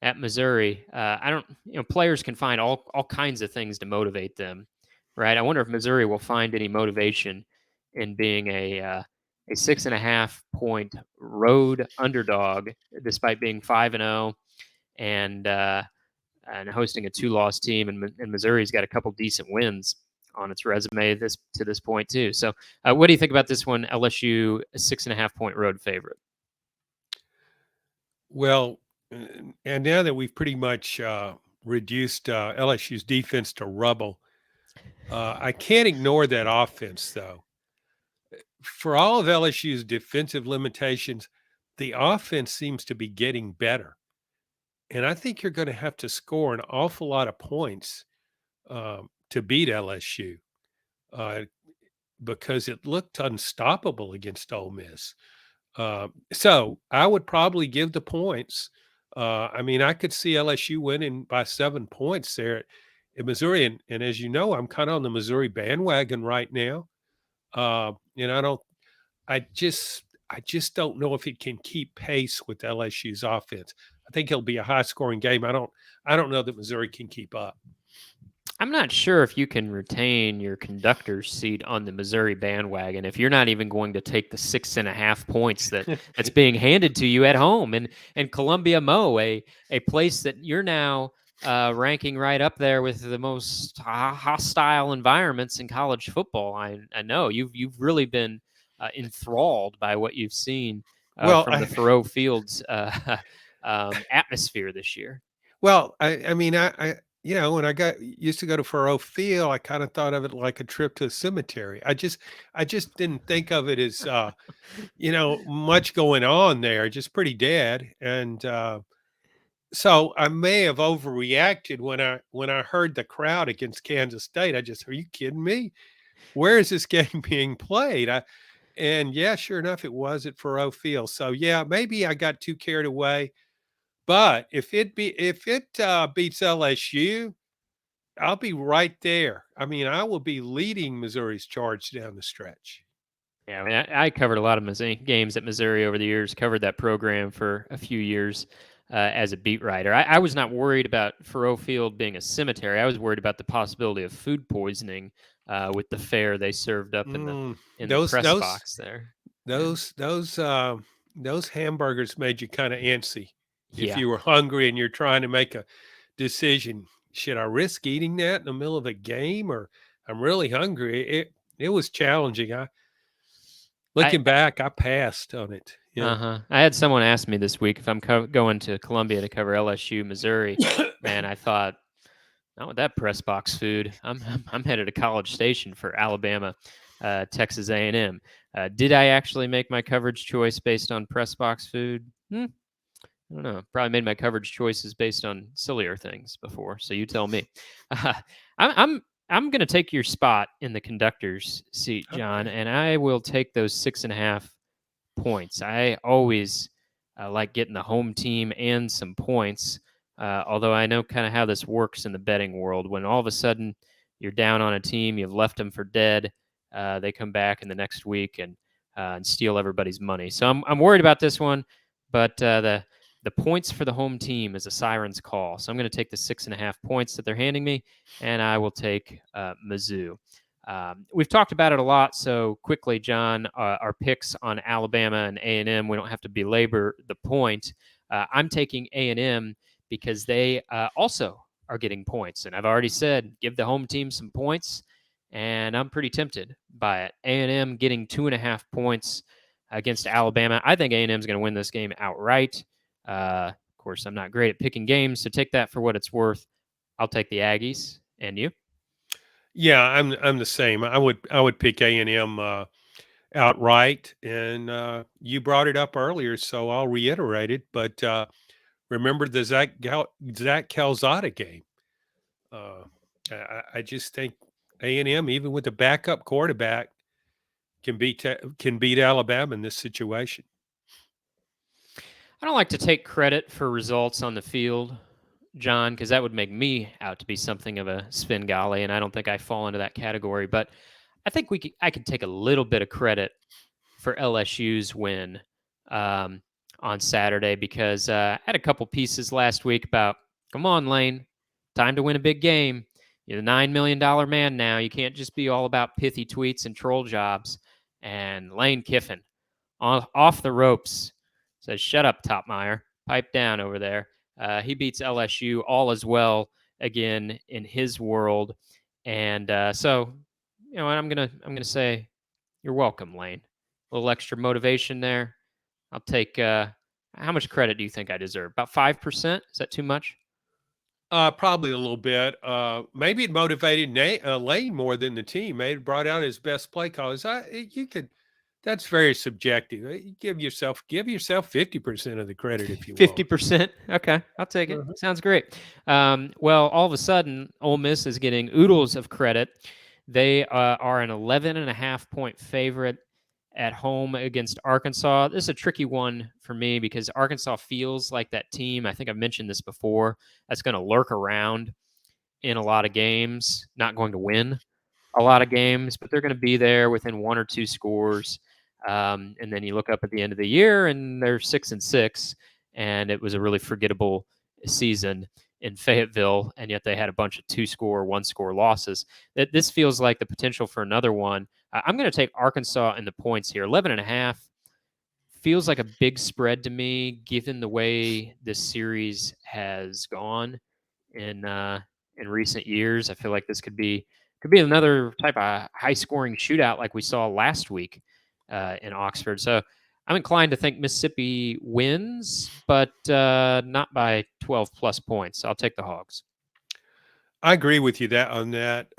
at Missouri. I don't, players can find all kinds of things to motivate them, right? I wonder if Missouri will find any motivation in being a 6.5 point road underdog, despite being 5-0 and hosting a two-loss team, and Missouri's got a couple decent wins on its resume to this point too. So, what do you think about this one? LSU, a 6.5 point road favorite. Well, and now that we've pretty much reduced LSU's defense to rubble, I can't ignore that offense, though. For all of LSU's defensive limitations, the offense seems to be getting better. And I think you're going to have to score an awful lot of points to beat LSU uh, because it looked unstoppable against Ole Miss. So I would probably give the points. I mean, I could see LSU winning by 7 points there at Missouri. And as you know, I'm kind of on the Missouri bandwagon right now. And I just don't know if it can keep pace with LSU's offense. I think it'll be a high scoring game. I don't know that Missouri can keep up. I'm not sure if you can retain your conductor's seat on the Missouri bandwagon if you're not even going to take the 6.5 points that's being handed to you at home and Columbia Mo, a place that you're now ranking right up there with the most hostile environments in college football. I know you've really been enthralled by what you've seen Well, from the Faroe Fields atmosphere this year. I mean, when I got used to go to Faroe Field, I kind of thought of it like a trip to a cemetery. I just didn't think of it as, much going on there, just pretty dead. And so I may have overreacted when I heard the crowd against Kansas State. Are you kidding me? Where is this game being played? And yeah, sure enough, it was at Faroe Field. So yeah, maybe I got too carried away. But if it beats LSU, I'll be right there. I mean, I will be leading Missouri's charge down the stretch. Yeah, I mean, I covered a lot of Missouri games at Missouri over the years. Covered that program for a few years as a beat writer. I was not worried about Faroe Field being a cemetery. I was worried about the possibility of food poisoning with the fare they served up in the Those press those box there. Yeah, those those those hamburgers made you kind of antsy. If yeah. you were hungry and you're trying to make a decision, should I risk eating that in the middle of a game, or I'm really hungry? It was challenging. I Looking back, I passed on it. Yeah. I had someone ask me this week if I'm going to Columbia to cover LSU, Missouri. Man, I thought, not with that press box food. I'm headed to College Station for Alabama, Texas A&M. Did I actually make my coverage choice based on press box food? I don't know. Probably made my coverage choices based on sillier things before. So you tell me. I'm I'm I'm going to take your spot in the conductor's seat, John, Okay. and I will take those 6.5 points. I always like getting the home team and some points. Although I know kind of how this works in the betting world. When all of a sudden you're down on a team, you've left them for dead. They come back in the next week and steal everybody's money. So I'm worried about this one, but the points for the home team is a siren's call. So I'm going to take the 6.5 points that they're handing me, and I will take Mizzou. We've talked about it a lot, so quickly, John, our picks on Alabama and A&M, we don't have to belabor the point. I'm taking A&M because they also are getting points, and I've already said give the home team some points, and I'm pretty tempted by it. A&M getting 2.5 points against Alabama. I think A&M is going to win this game outright. Of course, I'm not great at picking games, so take that for what it's worth. I'll take the Aggies. And you? Yeah, I'm the same. I would pick A&M outright, and you brought it up earlier, so I'll reiterate it. But remember the Zach Calzada game. Uh, I just think A&M, even with the backup quarterback, can beat Alabama in this situation. I don't like to take credit for results on the field, John, because that would make me out to be something of a Svengali, and I don't think I fall into that category. But I think I could take a little bit of credit for LSU's win um, on Saturday because I had a couple pieces last week about, come on, Lane, time to win a big game. You're the $9 million man now. You can't just be all about pithy tweets and troll jobs. And Lane Kiffin, off the ropes, says, "Shut up, Toppmeyer. Pipe down over there." He beats LSU all as well again in his world, and so you know, I'm gonna say you're welcome, Lane. A little extra motivation there. I'll take. How much credit do you think I deserve? About 5%? Is that too much? Probably a little bit. Maybe it motivated Lane more than the team. Maybe it brought out his best play callers. You could. That's very subjective. Give yourself 50% of the credit if you want. 50%. Okay, I'll take it. Uh-huh. Sounds great. Well, all of a sudden, Ole Miss is getting oodles of credit. They are an 11.5 point favorite at home against Arkansas. This is a tricky one for me because Arkansas feels like that team. I think I've mentioned this before. That's going to lurk around in a lot of games, not going to win a lot of games, but they're going to be there within one or two scores. And then you look up at the end of the year, and they're 6-6, and it was a really forgettable season in Fayetteville, and yet they had a bunch of two-score, one-score losses. This feels like the potential for another one. I'm going to take Arkansas in the points here. 11.5 feels like a big spread to me, given the way this series has gone in recent years. I feel like this could be another type of high scoring shootout like we saw last week in Oxford. So I'm inclined to think Mississippi wins, but not by 12 plus points. I'll take the Hogs. I agree with you on that.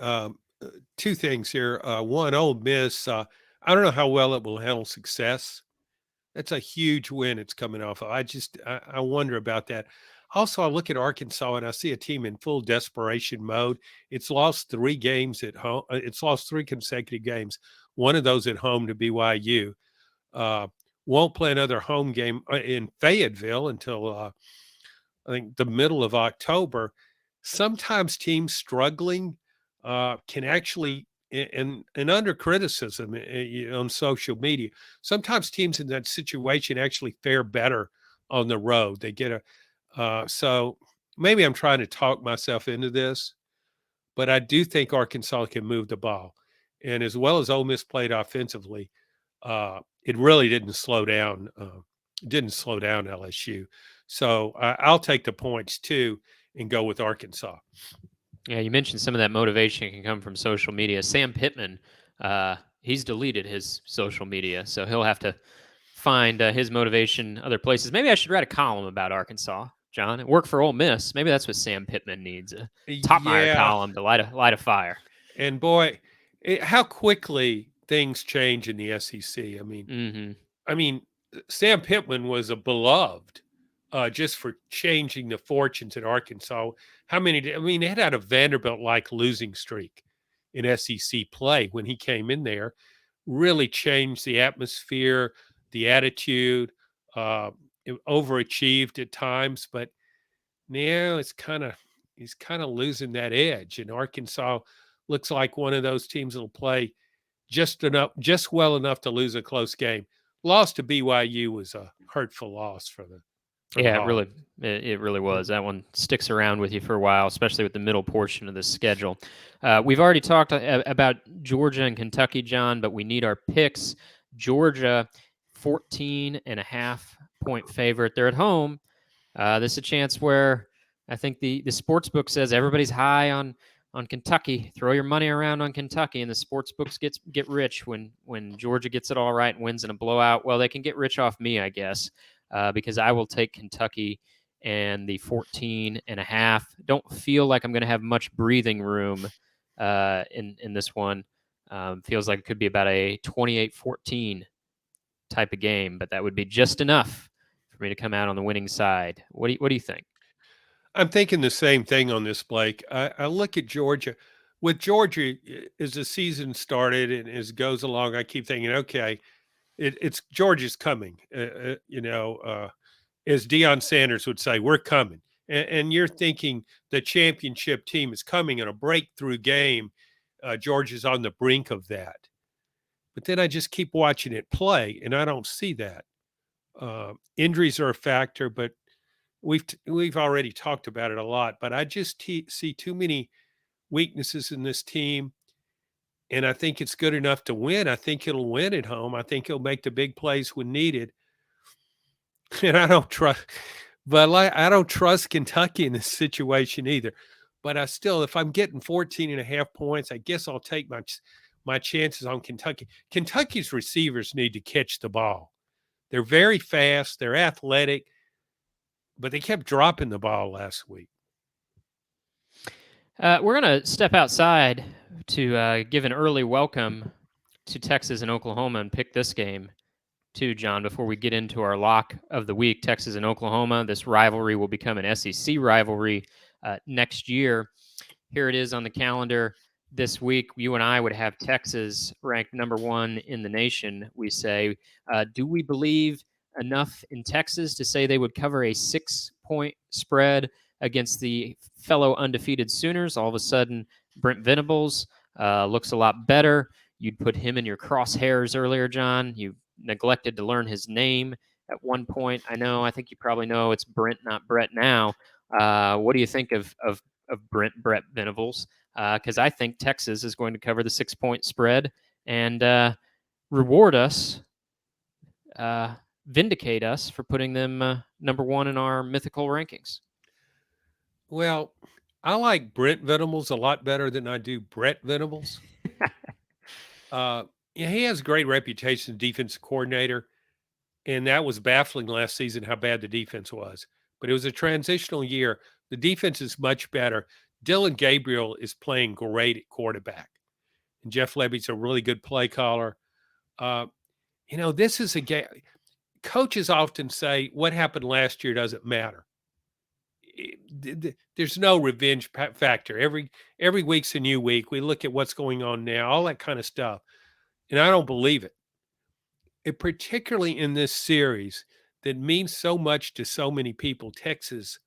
Two things here. One, Ole Miss. I don't know how well it will handle success. That's a huge win it's coming off of. I wonder about that. Also, I look at Arkansas and I see a team in full desperation mode. It's lost 3 games at home. It's lost 3 consecutive games. One of those at home to BYU. Uh, won't play another home game in Fayetteville until I think the middle of October. Sometimes teams struggling can actually, and under criticism on social media, sometimes teams in that situation actually fare better on the road. They get so maybe I'm trying to talk myself into this, but I do think Arkansas can move the ball. And as well as Ole Miss played offensively, it really didn't slow down LSU. So I'll take the points too and go with Arkansas. Yeah, you mentioned some of that motivation can come from social media. Sam Pittman, he's deleted his social media, so he'll have to find his motivation other places. Maybe I should write a column about Arkansas, John. It worked for Ole Miss. Maybe that's what Sam Pittman needs, a Toppmeyer Yeah, column to light a fire. and boy, how quickly things change in the SEC. Mm-hmm. I mean, Sam Pittman was a beloved just for changing the fortunes at Arkansas. How many? I mean, it had a Vanderbilt-like losing streak in SEC play when he came in there. Really changed the atmosphere, the attitude. Uh, it overachieved at times, but now he's kind of losing that edge. And Arkansas looks like one of those teams that'll play just well enough to lose a close game. Loss to BYU was a hurtful loss for the Yeah, Hogs. it really was. Mm. That one sticks around with you for a while, especially with the middle portion of the schedule. We've already talked about Georgia and Kentucky, John, but we need our picks. Georgia, 14.5 point favorite. They're at home. This is a chance where I think the sports book says everybody's high on Kentucky. Throw your money around on Kentucky, and the sports books get rich when Georgia gets it all right and wins in a blowout. Well, they can get rich off me, I guess, because I will take Kentucky and the 14.5. Don't feel like I'm going to have much breathing room in this one. Feels like it could be about a 28-14 type of game, but that would be just enough for me to come out on the winning side. What do you think? I'm thinking the same thing on this, Blake. I look at Georgia. With Georgia, as the season started and as it goes along, I keep thinking, okay, it's Georgia's coming. As Deion Sanders would say, we're coming. And you're thinking the championship team is coming in a breakthrough game. Georgia's on the brink of that. But then I just keep watching it play, and I don't see that. Injuries are a factor, but we've already talked about it a lot. But I just see too many weaknesses in this team, and I think it's good enough to win. I think it'll win at home. I think it'll make the big plays when needed. And I don't trust, but I don't trust Kentucky in this situation either. But I still, if I'm getting 14.5 points, I guess I'll take my chances on Kentucky. Kentucky's receivers need to catch the ball. They're very fast. They're athletic, but they kept dropping the ball last week. We're going to step outside to give an early welcome to Texas and Oklahoma and pick this game too, John, before we get into our lock of the week. Texas and Oklahoma, this rivalry will become an SEC rivalry next year. Here it is on the calendar this week. You and I would have Texas ranked number 1 in the nation, we say. Do we believe enough in Texas to say they would cover a 6-point spread against the fellow undefeated Sooners? All of a sudden, Brent Venables looks a lot better. You'd put him in your crosshairs earlier, John. You neglected to learn his name at one point. I think you probably know it's Brent, not Brett now. What do you think of Brett Venables? Because I think Texas is going to cover the 6-point spread and reward us, vindicate us for putting them number 1 in our mythical rankings. Well, I like Brent Venables a lot better than I do Brett Venables. He has a great reputation as defensive coordinator, and that was baffling last season how bad the defense was. But it was a transitional year. The defense is much better. Dylan Gabriel is playing great at quarterback, and Jeff Levy's a really good play caller. This is a game. Coaches often say what happened last year doesn't matter. There's no revenge factor. Every week's a new week. We look at what's going on now, all that kind of stuff, and I don't believe it. Particularly in this series that means so much to so many people. Texas,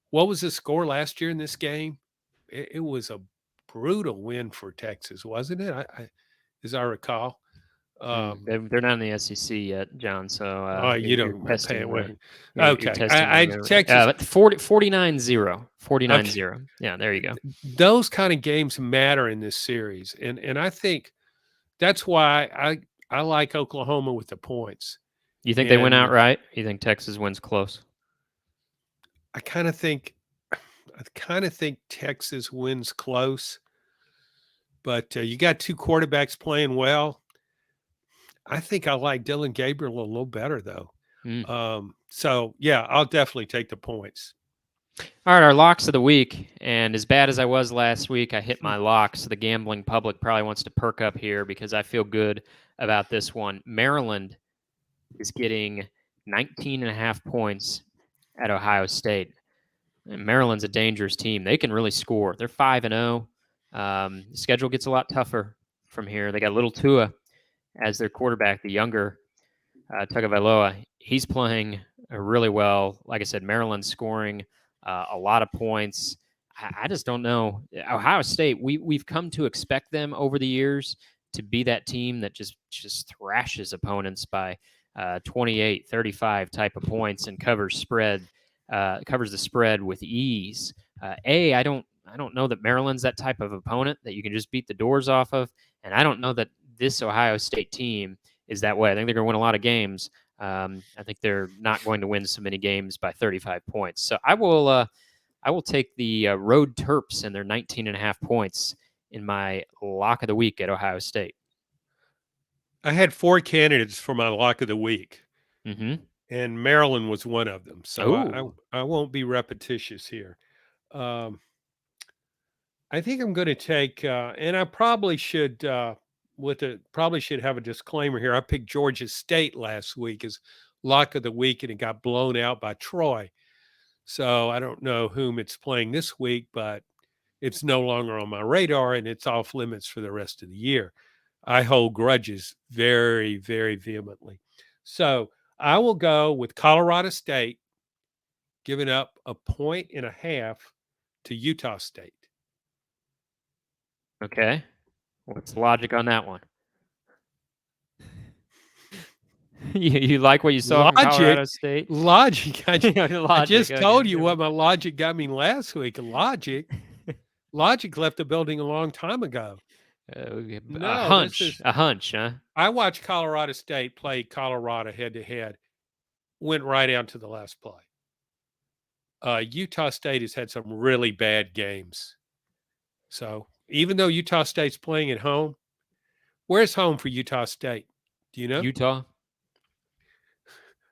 what was the score last year in this game? It was a brutal win for Texas, wasn't it? As I recall. They're not in the SEC yet, John. So You you're don't pay testing away. you're Okay, testing my memory. Texas 49-0. Okay. 49-0. Yeah, there you go. Those kind of games matter in this series, and I think that's why I like Oklahoma with the points. You think they win outright? You think Texas wins close? I kind of think Texas wins close, but you got two quarterbacks playing well. I think I like Dylan Gabriel a little better though. So yeah, I'll definitely take the points. All right, our locks of the week. And as bad as I was last week, I hit my locks. The gambling public probably wants to perk up here because I feel good about this one. Maryland is getting 19 and a half points at Ohio State. And Maryland's a dangerous team. They can really score. They're 5-0. The schedule gets a lot tougher from here. They got little Tua as their quarterback, the younger Tagovailoa. He's playing really well. Like I said, Maryland's scoring a lot of points. I just don't know. Ohio State, we've come to expect them over the years to be that team that just thrashes opponents by 28, 35 type of points and covers the spread with ease. I don't know that Maryland's that type of opponent that you can just beat the doors off of, and I don't know that this Ohio State team is that way. I think they're going to win a lot of games. I think they're not going to win so many games by 35 points. So I will take the Road Terps and their 19 and a half points in my lock of the week at Ohio State. I had 4 candidates for my lock of the week, Mm-hmm. and Maryland was one of them. So Ooh. I won't be repetitious here. I think I'm going to take, and I probably should, probably should have a disclaimer here. I picked Georgia State last week as lock of the week, and it got blown out by Troy. So I don't know whom it's playing this week, but it's no longer on my radar, and it's off limits for the rest of the year. I hold grudges very, very vehemently. So I will go with Colorado State giving up 1.5 to Utah State. Okay. What's the logic on that one? you like what you saw from Colorado State? Logic. I just Okay. told you what my logic got me last week. Logic left the building a long time ago. A No, hunch, huh? I watched Colorado State play Colorado head to head, went right down to the last play. Utah State has had some really bad games. So even though Utah State's playing at home, where's home for Utah State? Do you know? Utah.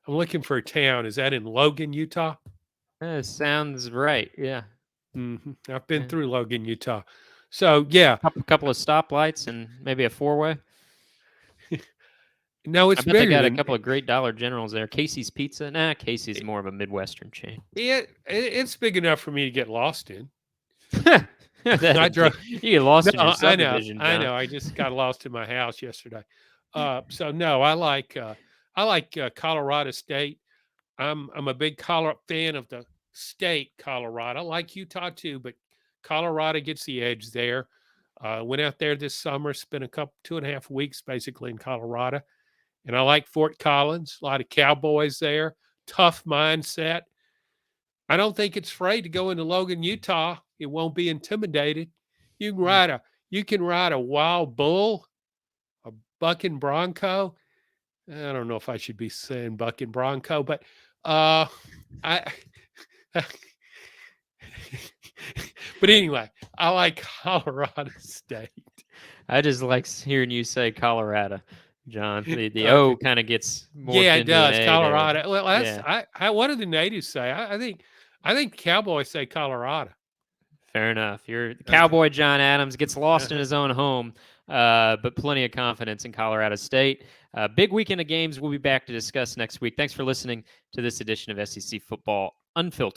I'm looking for a town. Is that in Logan, Utah? Sounds right. Yeah. Mm-hmm. I've been through Logan, Utah. So yeah, couple of stoplights and maybe a 4-way. No, it's I bet bigger they got than a couple of great Dollar Generals there. Casey's Pizza. Nah, Casey's more of a Midwestern chain. It's big enough for me to get lost in. I drove. You get lost in your subdivision. I know. I just got lost in my house yesterday. So no, I like Colorado State. I'm a big fan of the state Colorado. I like Utah too, but Colorado gets the edge there. Went out there this summer, spent 2.5 weeks basically in Colorado. And I like Fort Collins, a lot of cowboys there, tough mindset. I don't think it's afraid to go into Logan, Utah. It won't be intimidated. You can ride a wild bull, a bucking bronco. I don't know if I should be saying bucking bronco, but I but anyway, I like Colorado State. I just like hearing you say Colorado. John, the O kind of gets more. Yeah, it does. Colorado. Well, that's what do the natives say? I think cowboys say Colorado. Fair enough. Your cowboy John Adams gets lost in his own home, but plenty of confidence in Colorado State. Big weekend of games. We'll be back to discuss next week. Thanks for listening to this edition of SEC Football Unfiltered.